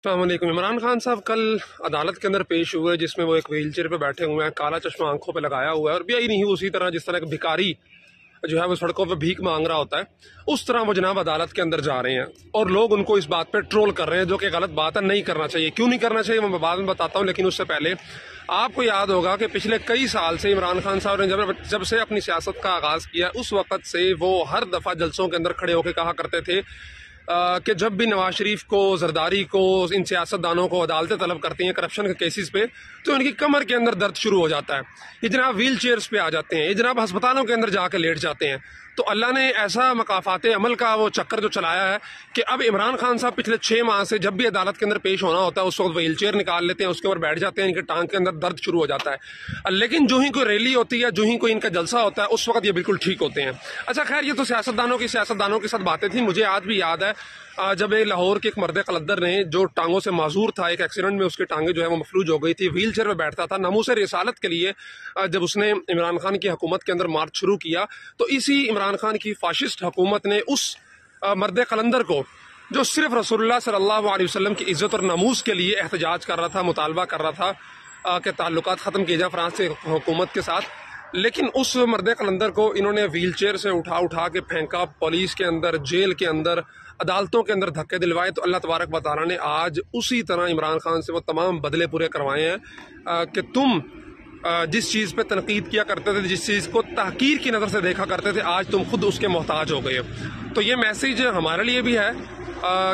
السلام علیکم۔ عمران خان صاحب کل عدالت کے اندر پیش ہوئے جس میں وہ ایک ویل چیئر پہ بیٹھے ہوئے ہیں، کالا چشمہ آنکھوں پہ لگایا ہوا ہے، اور بھی نہیں اسی طرح جس طرح ایک بھکاری جو ہے وہ سڑکوں پہ بھیک مانگ رہا ہوتا ہے، اس طرح وہ جناب عدالت کے اندر جا رہے ہیں اور لوگ ان کو اس بات پہ ٹرول کر رہے ہیں، جو کہ غلط بات ہے، نہیں کرنا چاہیے۔ کیوں نہیں کرنا چاہیے میں بعد میں بتاتا ہوں، لیکن اس سے پہلے آپ کو یاد ہوگا کہ پچھلے کئی سال سے عمران خان صاحب نے جب سے اپنی سیاست کا آغاز کیا، اس وقت سے وہ ہر دفعہ جلسوں کے اندر کھڑے ہو کے کہا کرتے تھے کہ جب بھی نواز شریف کو، زرداری کو، ان سیاست دانوں کو عدالتیں طلب کرتی ہیں کرپشن کے کیسز پہ، تو ان کی کمر کے اندر درد شروع ہو جاتا ہے، یہ جناب ویل چیئرز پہ آ جاتے ہیں، یہ جناب ہسپتالوں کے اندر جا کے لیٹ جاتے ہیں۔ تو اللہ نے ایسا مقافات عمل کا وہ چکر جو چلایا ہے کہ اب عمران خان صاحب پچھلے 6 ماہ سے جب بھی عدالت کے اندر پیش ہونا ہوتا ہے، اس وقت ویل چیئر نکال لیتے ہیں، اس کے اوپر بیٹھ جاتے ہیں، ان کے ٹانگ کے اندر درد شروع ہو جاتا ہے، لیکن جو ہی کوئی ریلی ہوتی ہے، جو ہی کوئی ان کا جلسہ ہوتا ہے، اس وقت یہ بالکل ٹھیک ہوتے ہیں۔ اچھا خیر، یہ تو سیاستدانوں کے ساتھ باتیں تھیں۔ مجھے آج بھی یاد ہے جب لاہور کے ایک مرد قلندر نے، جو ٹانگوں سے معذور تھا، ایک ایکسیڈنٹ میں اس کی ٹانگیں جو ہے وہ مفلوج ہو گئی تھی، ویل چیئر پہ بیٹھتا تھا، ناموس رسالت کے لیے جب اس نے عمران خان کی حکومت کے اندر مارچ شروع کیا، تو اسی عمران خان کی فاشسٹ حکومت نے اس مرد قلندر کو، جو صرف رسول اللہ صلی اللہ علیہ وسلم کی عزت اور ناموس کے لیے احتجاج کر رہا تھا، مطالبہ کر رہا تھا کہ تعلقات ختم کیے جائیں فرانس کی حکومت کے ساتھ، لیکن اس مرد قلندر کو انہوں نے ویل چیئر سے اٹھا کے پھینکا، پولیس کے اندر، جیل کے اندر، عدالتوں کے اندر دھکے دلوائے۔ تو اللہ تبارک و تعالیٰ نے آج اسی طرح عمران خان سے وہ تمام بدلے پورے کروائے ہیں کہ تم جس چیز پہ تنقید کیا کرتے تھے، جس چیز کو تحقیر کی نظر سے دیکھا کرتے تھے، آج تم خود اس کے محتاج ہو گئے۔ تو یہ میسیج ہمارے لیے بھی ہے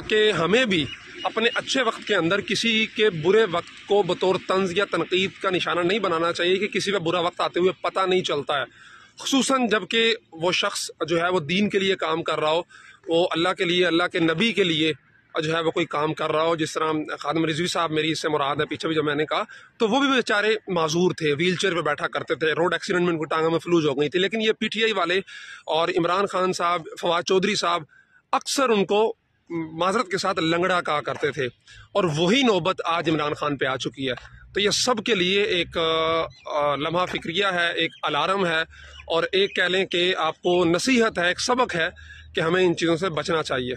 کہ ہمیں بھی اپنے اچھے وقت کے اندر کسی کے برے وقت کو بطور طنز یا تنقید کا نشانہ نہیں بنانا چاہیے کہ کسی پہ برا وقت آتے ہوئے پتہ نہیں چلتا ہے، خصوصاً جب کہ وہ شخص جو ہے وہ دین کے لیے کام کر رہا ہو، وہ اللہ کے لیے، اللہ کے نبی کے لیے جو ہے وہ کوئی کام کر رہا ہو۔ جس طرح خادم رضوی صاحب میری اس سے مراد ہے، پیچھے بھی جب میں نے کہا، تو وہ بھی بیچارے معذور تھے، ویل چیئر پہ بیٹھا کرتے تھے، روڈ ایکسیڈنٹ میں ان کو ٹانگوں میں فلوج ہو گئی تھی، لیکن یہ پی ٹی آئی والے اور عمران خان صاحب، فواد چودھری صاحب اکثر ان کو معذرت کے ساتھ لنگڑا کہا کرتے تھے، اور وہی نوبت آج عمران خان پہ آ چکی ہے۔ تو یہ سب کے لیے ایک لمحہ فکریہ ہے، ایک الارم ہے، اور ایک کہہ لیں کہ آپ کو نصیحت ہے، ایک سبق ہے کہ ہمیں ان چیزوں سے بچنا چاہیے۔